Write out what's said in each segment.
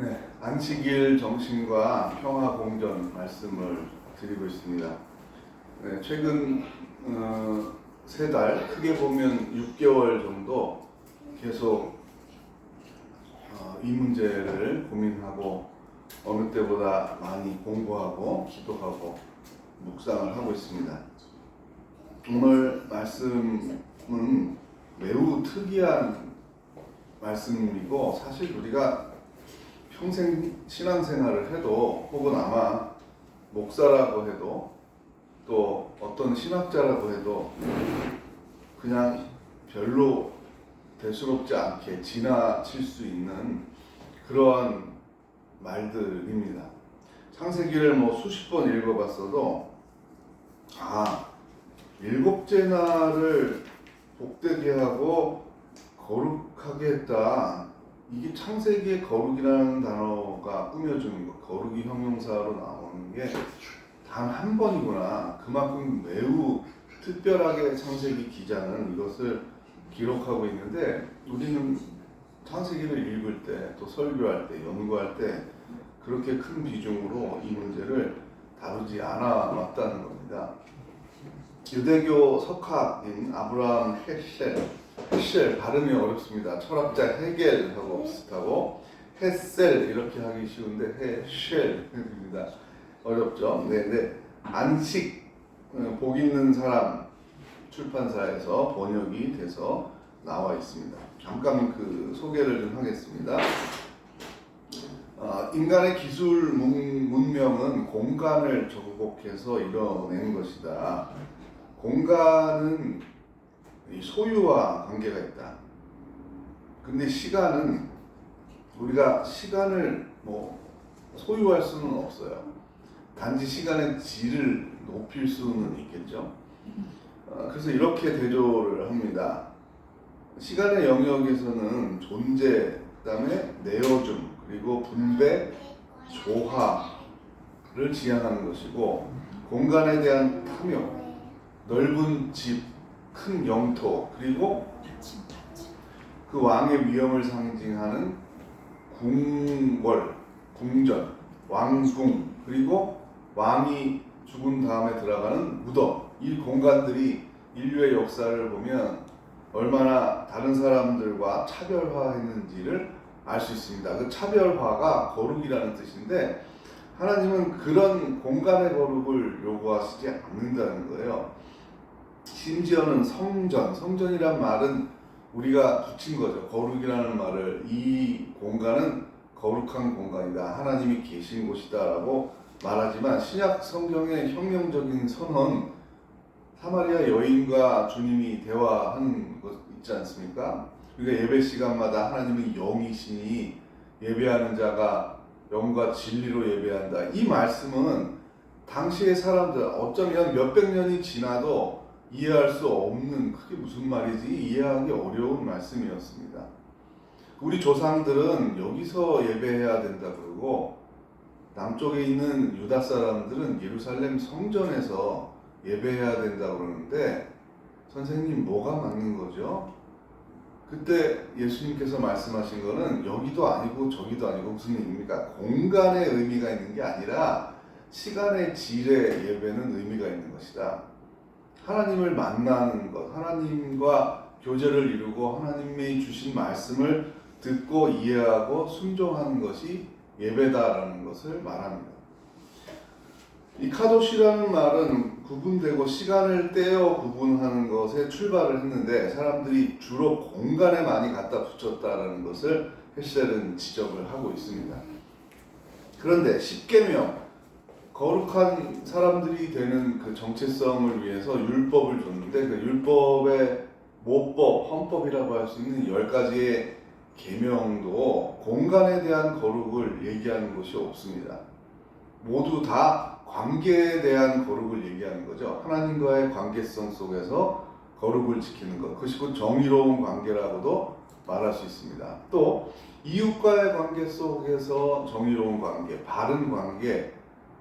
네, 안식일 정신과 평화 공전 말씀을 드리고 있습니다. 네, 최근 세 달, 크게 보면 6개월 정도 계속 이 문제를 고민하고 어느 때보다 많이 공부하고 기도하고 묵상을 하고 있습니다. 오늘 말씀은 매우 특이한 말씀이고, 사실 우리가 평생 신앙생활을 해도, 혹은 아마 목사라고 해도, 또 어떤 신학자라고 해도 그냥 별로 대수롭지 않게 지나칠 수 있는 그러한 말들입니다. 창세기를 수십 번 읽어봤어도 일곱째 날을 복되게 하고 거룩하게 했다. 이게 창세기의 거룩이라는 단어가 꾸며주는 것, 거룩이 형용사로 나오는 게 단 한 번이구나. 그만큼 매우 특별하게 창세기 기자는 이것을 기록하고 있는데, 우리는 창세기를 읽을 때, 또 설교할 때, 연구할 때 그렇게 큰 비중으로 이 문제를 다루지 않아 왔다는 겁니다. 유대교 석학인 아브라함 헤셀 발음이 어렵습니다. 철학자 헤겔하고 비슷하고 헤셀 이렇게 하기 쉬운데 헤셀입니다. 어렵죠. 네. 안식 복 있는 사람 출판사에서 번역이 돼서 나와 있습니다. 잠깐 그 소개를 좀 하겠습니다. 인간의 기술 문명은 공간을 정복해서 이뤄낸 것이다. 공간은 소유와 관계가 있다. 근데 시간은, 우리가 시간을 소유할 수는 없어요. 단지 시간의 질을 높일 수는 있겠죠. 그래서 이렇게 대조를 합니다. 시간의 영역에서는 존재, 그다음에 내어줌, 그리고 분배, 조화를 지향하는 것이고, 공간에 대한 탐욕, 넓은 집, 큰 영토, 그리고 그 왕의 위엄을 상징하는 궁궐, 궁전, 왕궁, 그리고 왕이 죽은 다음에 들어가는 무덤, 이 공간들이 인류의 역사를 보면 얼마나 다른 사람들과 차별화했는지를 알 수 있습니다. 그 차별화가 거룩이라는 뜻인데, 하나님은 그런 공간의 거룩을 요구하시지 않는다는 거예요. 심지어는 성전이란 말은 우리가 붙인 거죠. 거룩이라는 말을, 이 공간은 거룩한 공간이다, 하나님이 계신 곳이다 라고 말하지만, 신약 성경의 혁명적인 선언, 사마리아 여인과 주님이 대화하는 것 있지 않습니까? 우리가 예배 시간마다 하나님은 영이시니 예배하는 자가 영과 진리로 예배한다. 이 말씀은 당시의 사람들, 어쩌면 몇백 년이 지나도 이해할 수 없는, 그게 무슨 말이지 이해하기 어려운 말씀이었습니다. 우리 조상들은 여기서 예배해야 된다 그러고, 남쪽에 있는 유다 사람들은 예루살렘 성전에서 예배해야 된다 그러는데, 선생님 뭐가 맞는 거죠? 그때 예수님께서 말씀하신 거는 여기도 아니고 저기도 아니고 무슨 의미입니까? 공간의 의미가 있는 게 아니라 시간의 질의 예배는 의미가 있는 것이다. 하나님을 만나는 것, 하나님과 교제를 이루고 하나님이 주신 말씀을 듣고 이해하고 순종하는 것이 예배다라는 것을 말합니다. 이 카도시라는 말은 구분되고 시간을 떼어 구분하는 것에 출발을 했는데, 사람들이 주로 공간에 많이 갖다 붙였다라는 것을 헤셀은 지적을 하고 있습니다. 그런데 십계명, 거룩한 사람들이 되는 그 정체성을 위해서 율법을 줬는데, 그 율법의 모법, 헌법이라고 할 수 있는 10가지의 계명도 공간에 대한 거룩을 얘기하는 것이 없습니다. 모두 다 관계에 대한 거룩을 얘기하는 거죠. 하나님과의 관계성 속에서 거룩을 지키는 것, 그것이 곧 정의로운 관계라고도 말할 수 있습니다. 또 이웃과의 관계 속에서 정의로운 관계, 바른 관계,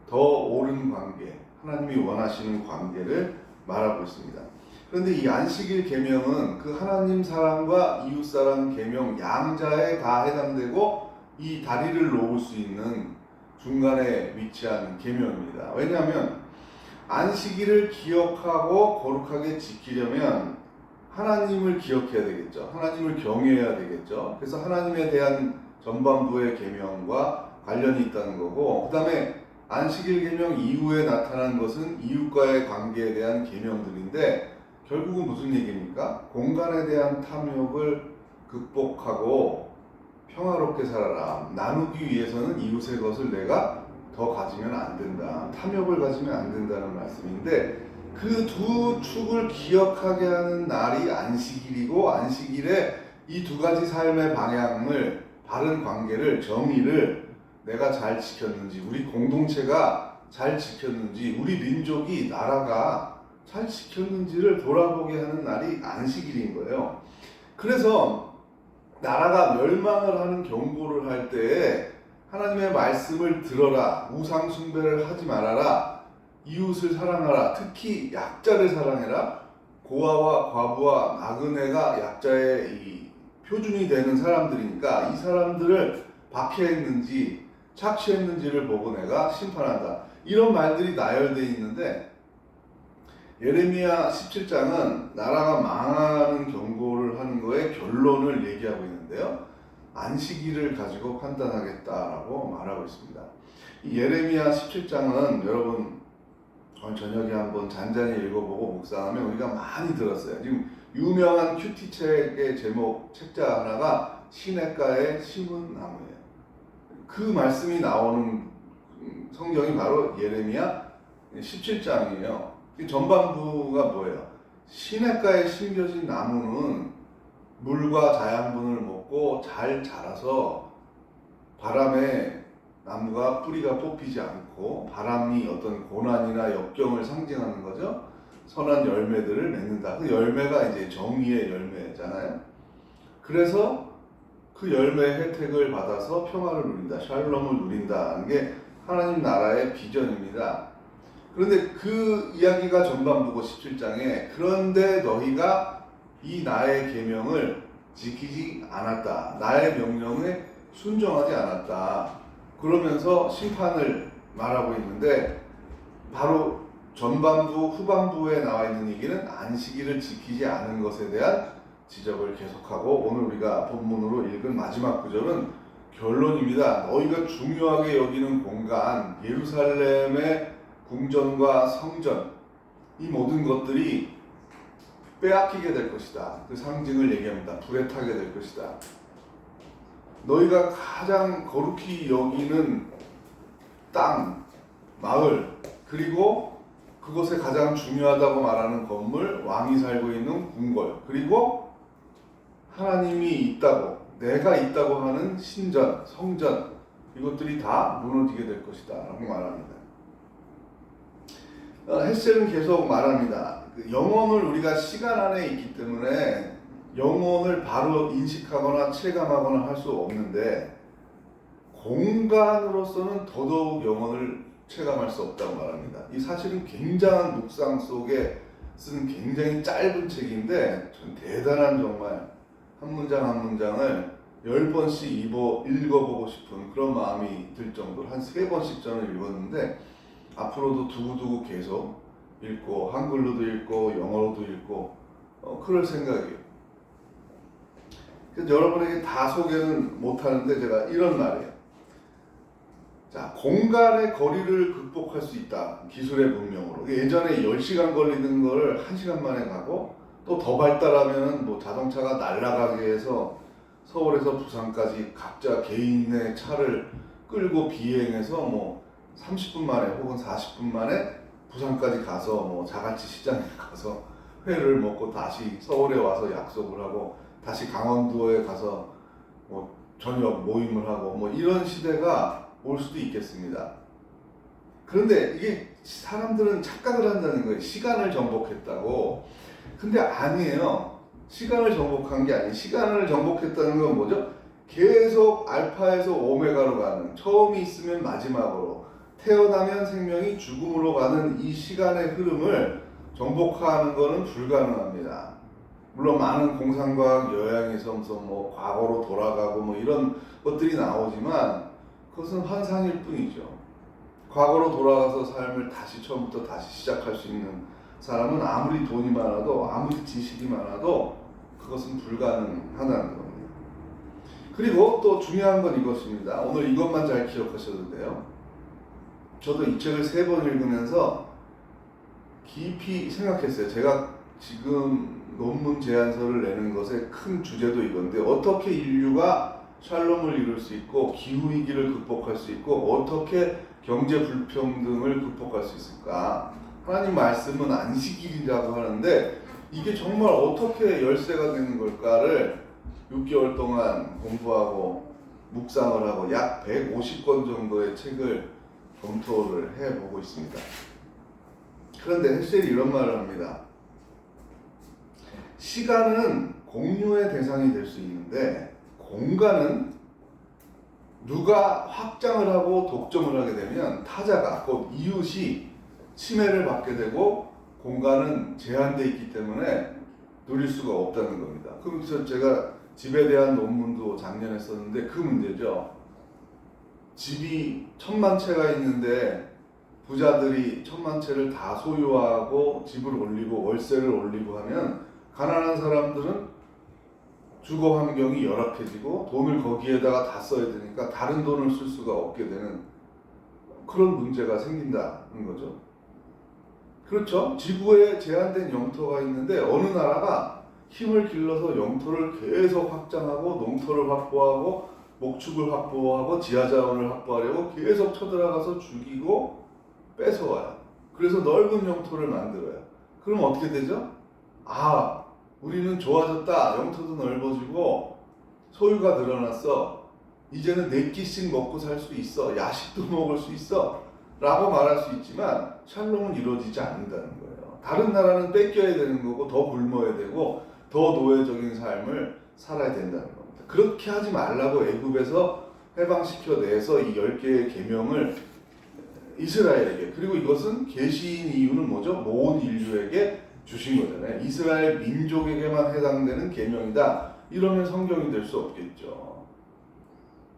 더 옳은 관계, 하나님이 원하시는 관계를 말하고 있습니다. 그런데 이 안식일 계명은 그 하나님 사랑과 이웃 사랑 계명 양자에 다 해당되고, 이 다리를 놓을 수 있는 중간에 위치한 계명입니다. 왜냐하면 안식일을 기억하고 거룩하게 지키려면 하나님을 기억해야 되겠죠. 하나님을 경외해야 되겠죠. 그래서 하나님에 대한 전반부의 계명과 관련이 있다는 거고, 그 다음에 안식일 계명 이후에 나타난 것은 이웃과의 관계에 대한 계명들인데, 결국은 무슨 얘기입니까? 공간에 대한 탐욕을 극복하고 평화롭게 살아라. 나누기 위해서는 이웃의 것을 내가 더 가지면 안 된다. 탐욕을 가지면 안 된다는 말씀인데, 그 두 축을 기억하게 하는 날이 안식일이고, 안식일에 이 두 가지 삶의 방향을, 바른 관계를, 정의를 내가 잘 지켰는지, 우리 공동체가 잘 지켰는지, 우리 민족이, 나라가 잘 지켰는지를 돌아보게 하는 날이 안식일인 거예요. 그래서 나라가 멸망을 하는 경고를 할 때에 하나님의 말씀을 들어라, 우상 숭배를 하지 말아라, 이웃을 사랑하라, 특히 약자를 사랑해라. 고아와 과부와 나그네가 약자의 이 표준이 되는 사람들이니까 이 사람들을 박해했는지 착취했는지를 보고 내가 심판한다. 이런 말들이 나열되어 있는데, 예레미야 17장은 나라가 망하는 경고를 하는 거에 결론을 얘기하고 있는데요. 안식일을 가지고 판단하겠다라고 말하고 있습니다. 이 예레미야 17장은 여러분 저녁에 한번 잔잔히 읽어보고 묵상하면 우리가 많이 들었어요. 지금 유명한 큐티 책의 제목 책자 하나가 시냇가의 심은 나무예요. 그 말씀이 나오는 성경이 바로 예레미야 17장이에요. 전반부가 뭐예요? 시냇가에 심겨진 나무는 물과 자양분을 먹고 잘 자라서 바람에 나무가 뿌리가 뽑히지 않고, 바람이 어떤 고난이나 역경을 상징하는 거죠. 선한 열매들을 맺는다. 그 열매가 이제 정의의 열매잖아요. 그래서 그 열매의 혜택을 받아서 평화를 누린다, 샬롬을 누린다는 게 하나님 나라의 비전입니다. 그런데 그 이야기가 전반부고 17장에, 그런데 너희가 이 나의 계명을 지키지 않았다, 나의 명령에 순종하지 않았다, 그러면서 심판을 말하고 있는데, 바로 전반부 후반부에 나와 있는 얘기는 안식일을 지키지 않은 것에 대한 지적을 계속하고, 오늘 우리가 본문으로 읽은 마지막 구절은 결론입니다. 너희가 중요하게 여기는 공간, 예루살렘의 궁전과 성전, 이 모든 것들이 빼앗기게 될 것이다. 그 상징을 얘기합니다. 불에 타게 될 것이다. 너희가 가장 거룩히 여기는 땅, 마을, 그리고 그것에 가장 중요하다고 말하는 건물, 왕이 살고 있는 궁궐, 그리고 하나님이 있다고, 내가 있다고 하는 신전, 성전, 이것들이 다 무너지게 될 것이다 라고 말합니다. 헬셀은 계속 말합니다. 영혼을 우리가 시간 안에 있기 때문에 영혼을 바로 인식하거나 체감하거나 할 수 없는데, 공간으로서는 더더욱 영혼을 체감할 수 없다고 말합니다. 이 사실은 굉장한 묵상 속에 쓰는 굉장히 짧은 책인데, 전 대단한, 정말 한 문장 한 문장을 10번씩 읽어보고 싶은 그런 마음이 들 정도로 한 3번씩 저는 읽었는데, 앞으로도 두고두고 계속 읽고, 한글로도 읽고 영어로도 읽고 그럴 생각이에요. 그래서 여러분에게 다 소개는 못하는데 제가 이런 말이에요. 자, 공간의 거리를 극복할 수 있다, 기술의 문명으로. 예전에 10시간 걸리는 걸 1시간 만에 가고, 또 더 발달하면 뭐 자동차가 날아가게 해서 서울에서 부산까지 각자 개인의 차를 끌고 비행해서 뭐 30분 만에 혹은 40분 만에 부산까지 가서 뭐 자갈치 시장에 가서 회를 먹고 다시 서울에 와서 약속을 하고 다시 강원도에 가서 뭐 저녁 모임을 하고 뭐 이런 시대가 올 수도 있겠습니다. 그런데 이게 사람들은 착각을 한다는 거예요. 시간을 정복했다고. 근데 아니에요. 시간을 정복한 게 아니에요. 시간을 정복했다는 건 뭐죠? 계속 알파에서 오메가로 가는, 처음이 있으면 마지막으로, 태어나면 생명이 죽음으로 가는 이 시간의 흐름을 정복하는 것은 불가능합니다. 물론 많은 공상과학 여양에서 뭐 과거로 돌아가고 뭐 이런 것들이 나오지만 그것은 환상일 뿐이죠. 과거로 돌아가서 삶을 다시 처음부터 다시 시작할 수 있는 사람은 아무리 돈이 많아도 아무리 지식이 많아도 그것은 불가능하다는 겁니다. 그리고 또 중요한 건 이것입니다. 오늘 이것만 잘 기억하셔도 돼요. 저도 이 책을 3번 읽으면서 깊이 생각했어요. 제가 지금 논문 제안서를 내는 것의 큰 주제도 이건데 어떻게 인류가 샬롬을 이룰 수 있고 기후위기를 극복할 수 있고 어떻게 경제 불평등을 극복할 수 있을까? 하나님 말씀은 안식일이라고 하는데 이게 정말 어떻게 열쇠가 되는 걸까를 6개월 동안 공부하고 묵상을 하고 약 150권 정도의 책을 검토를 해보고 있습니다. 그런데 헬셀이 이런 말을 합니다. 시간은 공유의 대상이 될 수 있는데 공간은 누가 확장을 하고 독점을 하게 되면 타자가 곧 이웃이 침해를 받게 되고 공간은 제한되어 있기 때문에 누릴 수가 없다는 겁니다. 그래서 제가 집에 대한 논문도 작년에 썼는데 그 문제죠. 집이 1000만 채가 있는데 부자들이 1000만 채를 다 소유하고 집을 올리고 월세를 올리고 하면 가난한 사람들은 주거 환경이 열악해지고 돈을 거기에다가 다 써야 되니까 다른 돈을 쓸 수가 없게 되는 그런 문제가 생긴다는 거죠. 그렇죠. 지구에 제한된 영토가 있는데 어느 나라가 힘을 길러서 영토를 계속 확장하고 농토를 확보하고 목축을 확보하고 지하자원을 확보하려고 계속 쳐들어가서 죽이고 뺏어와요. 그래서 넓은 영토를 만들어요. 그럼 어떻게 되죠? 우리는 좋아졌다. 영토도 넓어지고 소유가 늘어났어. 이제는 4끼씩 먹고 살 수 있어. 야식도 먹을 수 있어. 라고 말할 수 있지만 샬롬은 이루어지지 않는다는 거예요. 다른 나라는 뺏겨야 되는 거고 더 굶어야 되고 더 노예적인 삶을 살아야 된다는 겁니다. 그렇게 하지 말라고 애굽에서 해방시켜내서 이 10개의 계명을 이스라엘에게, 그리고 이것은 계시인 이유는 뭐죠? 모든 인류에게 주신 거잖아요. 이스라엘 민족에게만 해당되는 계명이다. 이러면 성경이 될 수 없겠죠.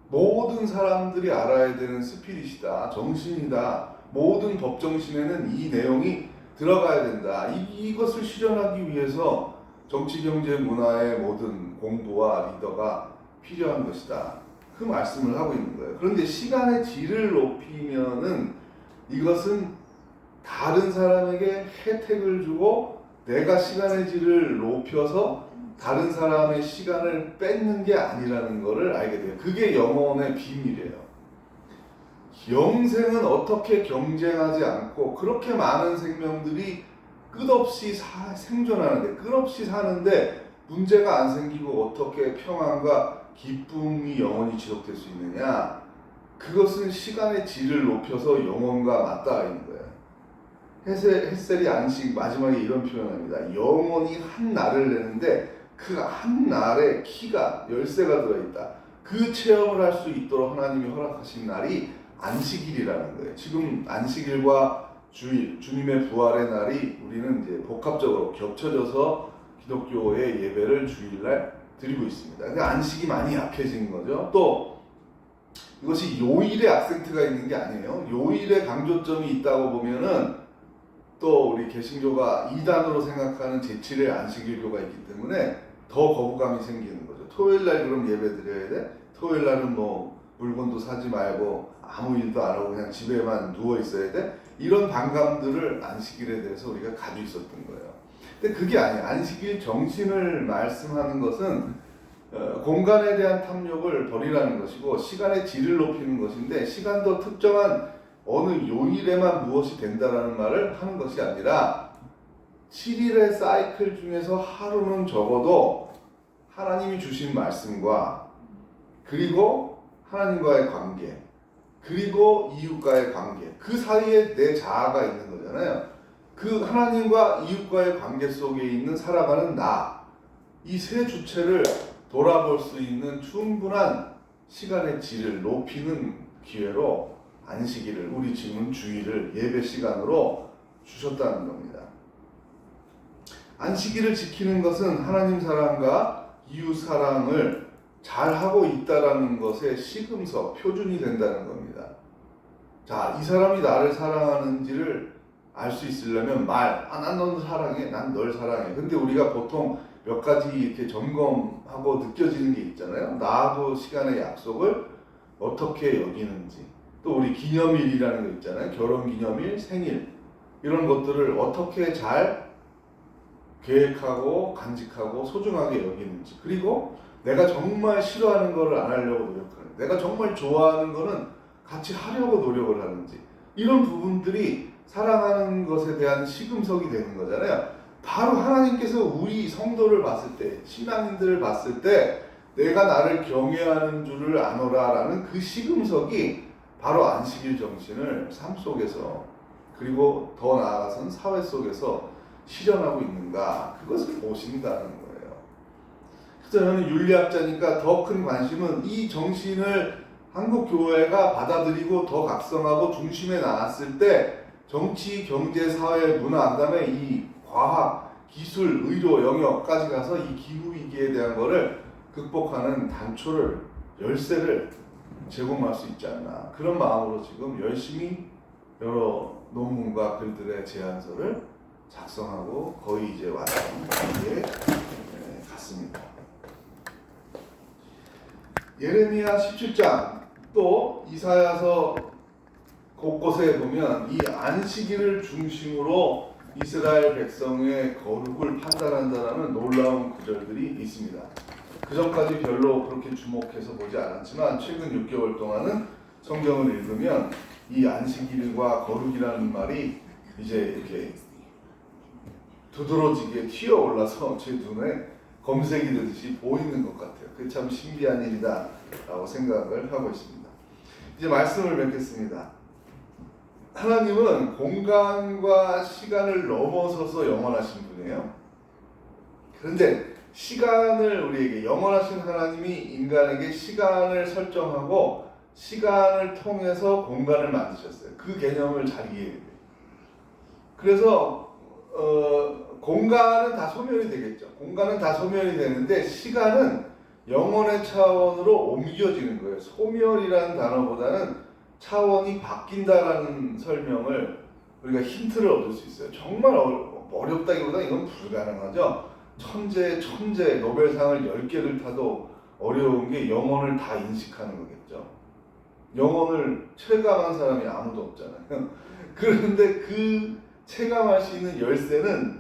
모든 사람들이 알아야 되는 스피릿이다. 정신이다. 모든 법정신에는 이 내용이 들어가야 된다. 이것을 실현하기 위해서 정치, 경제, 문화의 모든 공부와 리더가 필요한 것이다. 그 말씀을 하고 있는 거예요. 그런데 시간의 질을 높이면은 이것은 다른 사람에게 혜택을 주고 내가 시간의 질을 높여서 다른 사람의 시간을 뺏는 게 아니라는 것을 알게 돼요. 그게 영혼의 비밀이에요. 영생은 어떻게 경쟁하지 않고 그렇게 많은 생명들이 끝없이 생존하는데 끝없이 사는데 문제가 안 생기고 어떻게 평안과 기쁨이 영원히 지속될 수 있느냐? 그것은 시간의 질을 높여서 영혼과 맞닿아 있는 거예요. 헬셀이 안식 마지막에 이런 표현합니다. 영혼이 한 날을 내는데 그 한 날에 키가 열쇠가 들어있다. 그 체험을 할 수 있도록 하나님이 허락하신 날이 안식일이라는 거예요. 지금 안식일과 주일, 주님의 부활의 날이 우리는 이제 복합적으로 겹쳐져서 기독교의 예배를 주일날 드리고 있습니다. 그러니까 안식이 많이 약해진 거죠. 또 이것이 요일에 악센트가 있는 게 아니에요. 요일에 강조점이 있다고 보면은 또 우리 개신교가 이단으로 생각하는 제7의 안식일교가 있기 때문에 더 거부감이 생기는 거죠. 토요일날 그럼 예배 드려야 돼? 토요일날은 뭐 물건도 사지 말고 아무 일도 안 하고 그냥 집에만 누워 있어야 돼? 이런 반감들을 안식일에 대해서 우리가 가지고 있었던 거예요. 근데 그게 아니에요. 안식일 정신을 말씀하는 것은 공간에 대한 탐욕을 버리라는 것이고 시간의 질을 높이는 것인데 시간도 특정한 어느 요일에만 무엇이 된다라는 말을 하는 것이 아니라 7일의 사이클 중에서 하루는 적어도 하나님이 주신 말씀과 그리고 하나님과의 관계 그리고 이웃과의 관계 그 사이에 내 자아가 있는 거잖아요. 그 하나님과 이웃과의 관계 속에 있는 살아가는 나 이 세 주체를 돌아볼 수 있는 충분한 시간의 질을 높이는 기회로 안식일을 우리 지금 주일을 예배 시간으로 주셨다는 겁니다. 안식일을 지키는 것은 하나님 사랑과 이웃 사랑을 잘 하고 있다라는 것의 시금석, 표준이 된다는 겁니다. 자, 이 사람이 나를 사랑하는지를 알 수 있으려면 난 널 사랑해, 난 널 사랑해. 근데 우리가 보통 몇 가지 이렇게 점검하고 느껴지는 게 있잖아요. 나하고 시간의 약속을 어떻게 여기는지, 또 우리 기념일이라는 거 있잖아요. 결혼기념일, 생일, 이런 것들을 어떻게 잘 계획하고 간직하고 소중하게 여기는지, 그리고 내가 정말 싫어하는 거를 안 하려고 노력하는, 내가 정말 좋아하는 거는 같이 하려고 노력을 하는지, 이런 부분들이 사랑하는 것에 대한 시금석이 되는 거잖아요. 바로 하나님께서 우리 성도를 봤을 때, 신앙인들을 봤을 때 내가 나를 경외하는 줄을 아노라라는 그 시금석이 바로 안식일 정신을 삶 속에서, 그리고 더 나아가서는 사회 속에서 실현하고 있는가, 그것을 보신다는 거예요. 그래서 저는 윤리학자니까 더 큰 관심은 이 정신을 한국 교회가 받아들이고 더 각성하고 중심에 나왔을 때 정치, 경제, 사회, 문화, 그다음에 이 과학, 기술, 의료 영역까지 가서 이 기후 위기에 대한 거를 극복하는 단초를, 열쇠를 제공할 수 있지 않나, 그런 마음으로 지금 열심히 여러 논문과 글들의 제안서를 작성하고 거의 이제 완성 단계에 갔습니다. 예레미야 17장, 또 이사야서 곳곳에 보면 이 안식일을 중심으로 이스라엘 백성의 거룩을 판단한다라는 놀라운 구절들이 있습니다. 그 전까지 별로 그렇게 주목해서 보지 않았지만 최근 6개월 동안은 성경을 읽으면 이 안식일과 거룩이라는 말이 이제 이렇게 두드러지게 튀어 올라서 제 눈에 검색이 되듯이 보이는 것 같아요. 그게 참 신비한 일이다 라고 생각을 하고 있습니다. 이제 말씀을 맺겠습니다. 하나님은 공간과 시간을 넘어서서 영원하신 분이에요. 그런데 시간을, 우리에게 영원하신 하나님이 인간에게 시간을 설정하고 시간을 통해서 공간을 만드셨어요. 그 개념을 잘 이해해야 돼요. 그래서 공간은 다 소멸이 되겠죠. 공간은 다 소멸이 되는데 시간은 영혼의 차원으로 옮겨지는 거예요. 소멸이라는 단어보다는 차원이 바뀐다라는 설명을 우리가 힌트를 얻을 수 있어요. 정말 어렵다기보다 이건 불가능하죠. 천재 노벨상을 10개를 타도 어려운 게 영혼을 다 인식하는 거겠죠. 영혼을 체감한 사람이 아무도 없잖아요. 그런데 그 체감할 수 있는 열쇠는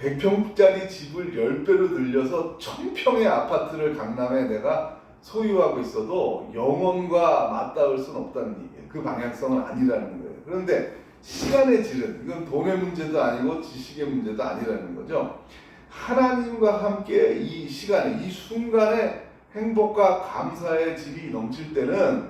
100평짜리 집을 10배로 늘려서 1000평의 아파트를 강남에 내가 소유하고 있어도 영혼과 맞닿을 수는 없다는 얘기예요. 그 방향성은 아니라는 거예요. 그런데 시간의 질은, 이건 돈의 문제도 아니고 지식의 문제도 아니라는 거죠. 하나님과 함께 이 시간에, 이 순간에 행복과 감사의 질이 넘칠 때는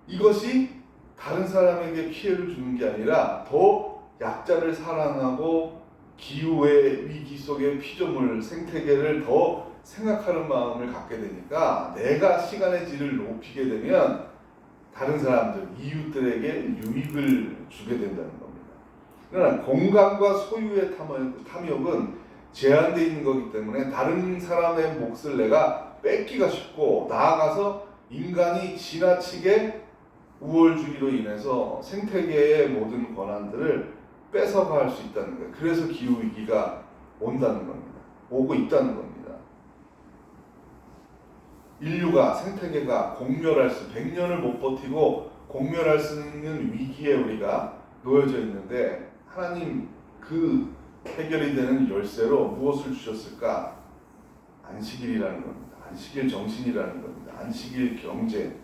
이것이 다른 사람에게 피해를 주는 게 아니라 더 약자를 사랑하고 기후의 위기 속의 피조물, 생태계를 더 생각하는 마음을 갖게 되니까 내가 시간의 질을 높이게 되면 다른 사람들, 이웃들에게 유익을 주게 된다는 겁니다. 그러나 공간과 소유의 탐욕은 제한되어 있는 거기 때문에 다른 사람의 몫을 내가 뺏기가 쉽고, 나아가서 인간이 지나치게 우월주의로 인해서 생태계의 모든 권한들을 뺏어갈 수 있다는 거예요. 그래서 기후위기가 온다는 겁니다. 오고 있다는 겁니다. 인류가, 생태계가 공멸할 수, 100년을 못 버티고 공멸할 수 있는 위기에 우리가 놓여져 있는데, 하나님 그 해결이 되는 열쇠로 무엇을 주셨을까? 안식일이라는 겁니다. 안식일 정신이라는 겁니다. 안식일 경제.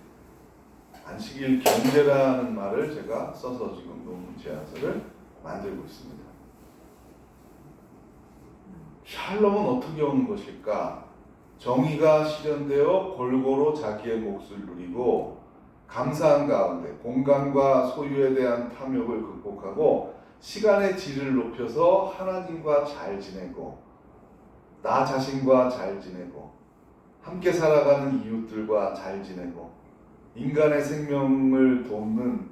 안식일 경제라는 말을 제가 써서 지금 논문 제안서를 만들고 있습니다. 샬롬은 어떻게 오는 것일까? 정의가 실현되어 골고루 자기의 몫을 누리고, 감사한 가운데 공간과 소유에 대한 탐욕을 극복하고 시간의 질을 높여서 하나님과 잘 지내고, 나 자신과 잘 지내고, 함께 살아가는 이웃들과 잘 지내고, 인간의 생명을 돕는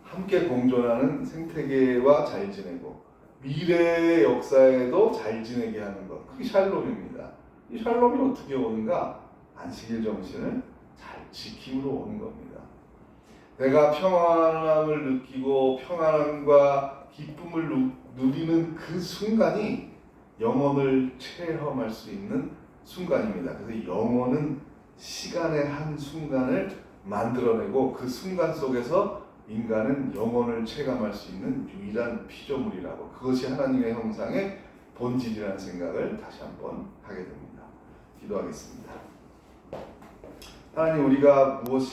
함께 공존하는 생태계와 잘 지내고, 미래의 역사에도 잘 지내게 하는 것. 그게 샬롬입니다. 이 샬롬이 어떻게 오는가? 안식일 정신을 잘 지킴으로 오는 겁니다. 내가 평안함을 느끼고 평안함과 기쁨을 누리는 그 순간이 영혼을 체험할 수 있는 순간입니다. 그래서 영혼은 시간의 한 순간을 만들어내고 그 순간 속에서 인간은 영혼을 체감할 수 있는 유일한 피조물이라고, 그것이 하나님의 형상의 본질이라는 생각을 다시 한번 하게 됩니다. 기도하겠습니다. 하나님, 우리가 무엇이